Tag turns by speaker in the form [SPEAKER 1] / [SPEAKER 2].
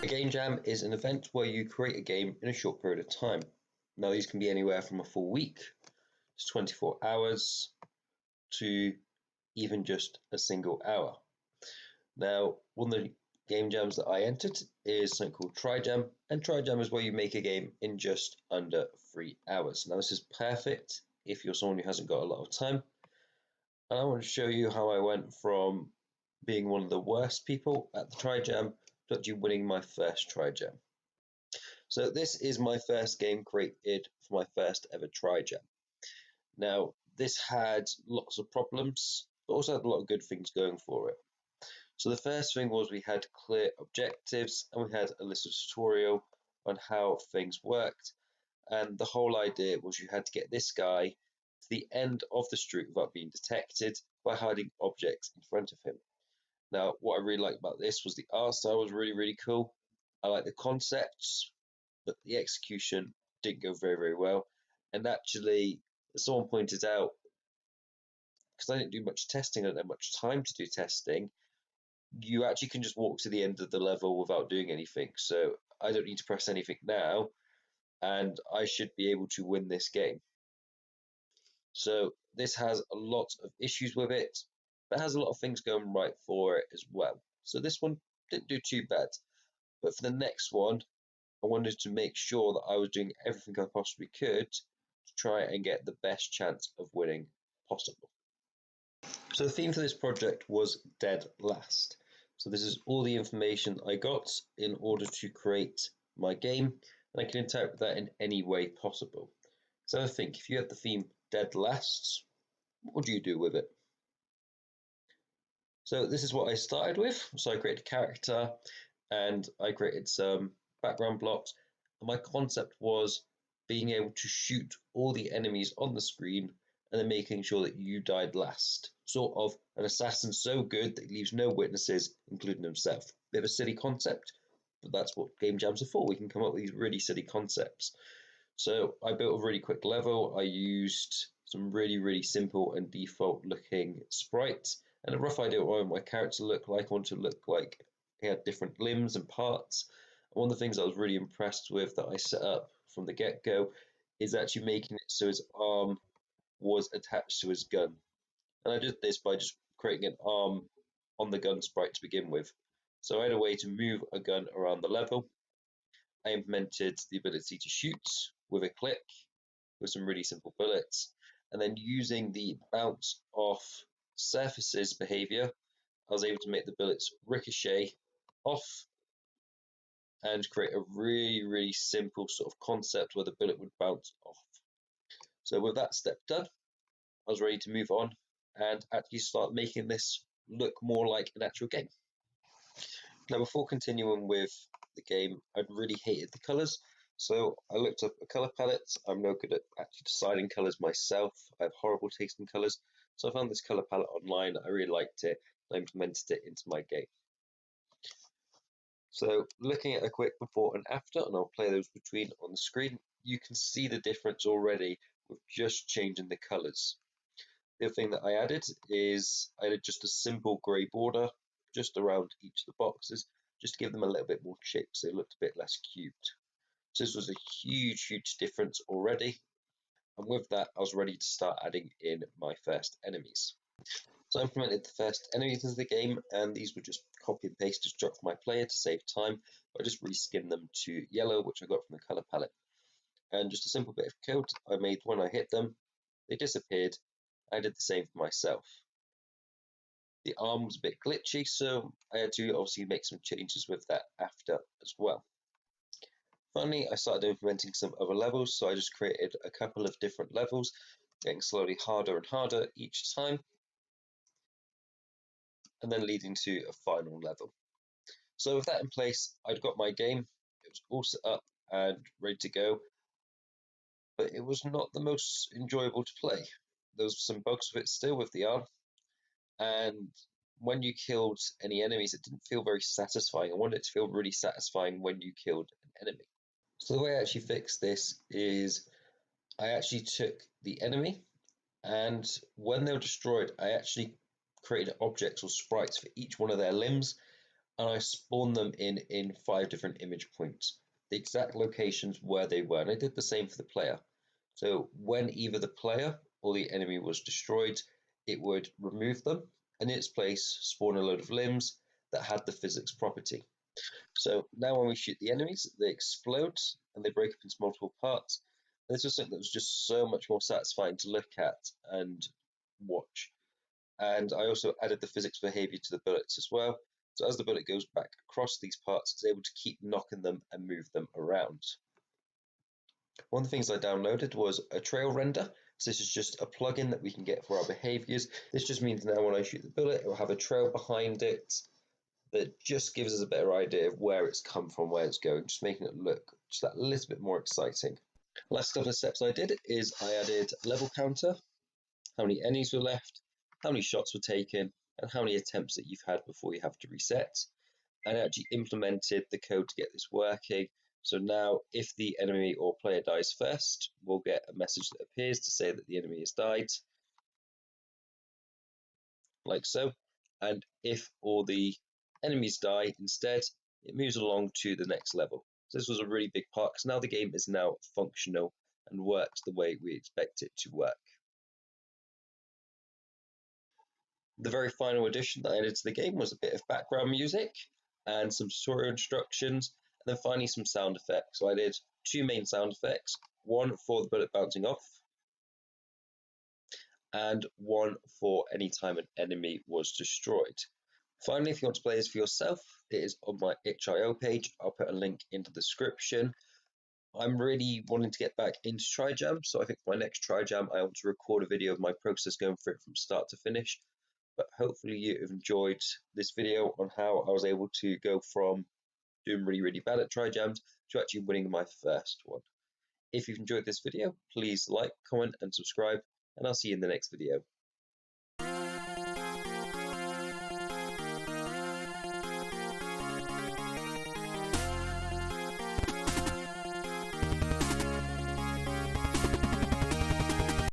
[SPEAKER 1] A game jam is an event where you create a game in a short period of time. Now, these can be anywhere from a full week to 24 hours to even just a single hour. Now, one of the game jams that I entered is something called TryJam, and TryJam is where you make a game in just under 3 hours. Now, this is perfect if you're someone who hasn't got a lot of time. And I want to show you how I went from being one of the worst people at the TryJam to actually winning my first TryJam. So this is my first game created for my first ever TryJam. Now, this had lots of problems, but also had a lot of good things going for it. So the first thing was we had clear objectives and we had a little tutorial on how things worked. And the whole idea was you had to get this guy to the end of the street without being detected by hiding objects in front of him. Now, what I really liked about this was the art style was really, really cool. I like the concepts, but the execution didn't go very, very well. And actually, as someone pointed out, because I didn't do much testing, I didn't have much time to do testing, you actually can just walk to the end of the level without doing anything. So I don't need to press anything now, and I should be able to win this game. So this has a lot of issues with it, but has a lot of things going right for it as well. So this one didn't do too bad. But for the next one, I wanted to make sure that I was doing everything I possibly could to try and get the best chance of winning possible. So the theme for this project was Dead Last. So this is all the information I got in order to create my game, and I can interpret that in any way possible. So I think if you had the theme Dead Last, what would you do with it? So this is what I started with. So I created a character and I created some background blocks. And my concept was being able to shoot all the enemies on the screen and then making sure that you died last. Sort of an assassin so good that he leaves no witnesses, including himself. Bit of a silly concept, but that's what game jams are for. We can come up with these really silly concepts. So I built a really quick level. I used some really, really simple and default looking sprites and a rough idea of what my character looked like. I wanted to look like he had different limbs and parts. And one of the things I was really impressed with that I set up from the get-go is actually making it so his arm was attached to his gun. And I did this by just creating an arm on the gun sprite to begin with. So I had a way to move a gun around the level. I implemented the ability to shoot with a click with some really simple bullets, and then using the bounce off surfaces behavior, I was able to make the bullets ricochet off and create a really, really simple sort of concept where the bullet would bounce off. So with that step done, I was ready to move on and actually start making this look more like an actual game. Now, before continuing with the game, I'd really hated the colors. So I looked up a color palette. I'm no good at actually deciding colors myself. I have horrible taste in colors. So I found this color palette online. I really liked it. I implemented it into my game. So looking at a quick before and after, and I'll play those between on the screen, you can see the difference already with just changing the colors. The other thing that I added is I added just a simple grey border just around each of the boxes, just to give them a little bit more shape so they looked a bit less cubed. So this was a huge, huge difference already. And with that, I was ready to start adding in my first enemies. So I implemented the first enemies into the game, and these were just copy and paste to drop for my player to save time. I just reskinned them to yellow, which I got from the color palette. And just a simple bit of code I made when I hit them, they disappeared. I did the same for myself. The arm was a bit glitchy, so I had to obviously make some changes with that after as well. Finally, I started implementing some other levels, so I just created a couple of different levels, getting slowly harder and harder each time, and then leading to a final level. So with that in place, I'd got my game, it was all set up and ready to go, but it was not the most enjoyable to play. There was some bugs with it still with the arm, and when you killed any enemies, it didn't feel very satisfying. I wanted it to feel really satisfying when you killed an enemy. So the way I actually fixed this is I actually took the enemy, and when they were destroyed, I actually created objects or sprites for each one of their limbs. and I spawned them in 5 different image points, the exact locations where they were, and I did the same for the player. So when either the player or the enemy was destroyed, it would remove them, and in its place spawn a load of limbs that had the physics property. So now when we shoot the enemies, they explode and they break up into multiple parts. And this was something that was just so much more satisfying to look at and watch. And I also added the physics behavior to the bullets as well. So as the bullet goes back across these parts, it's able to keep knocking them and move them around. One of the things I downloaded was a trail render. So this is just a plugin that we can get for our behaviors. This just means now when I shoot the bullet, it will have a trail behind it that just gives us a better idea of where it's come from, where it's going, just making it look just that little bit more exciting. Last couple of steps I did is I added level counter, how many enemies were left, how many shots were taken, and how many attempts that you've had before you have to reset. And I actually implemented the code to get this working. So now if the enemy or player dies first, we'll get a message that appears to say that the enemy has died, like so. And if all the enemies die instead, it moves along to the next level. So this was a really big part because now the game is now functional and works the way we expect it to work. The very final addition that I added to the game was a bit of background music and some tutorial instructions, and then finally some sound effects. So I did 2 main sound effects, one for the bullet bouncing off, and one for any time an enemy was destroyed. Finally, if you want to play this for yourself, it is on my itch.io page. I'll put a link in the description. I'm really wanting to get back into TriJam, so I think for my next TriJam, I want to record a video of my process going through it from start to finish. But hopefully you have enjoyed this video on how I was able to go from doing really, really bad at TriJams to actually winning my first one. If you've enjoyed this video, please like, comment, and subscribe, and I'll see you in the next video.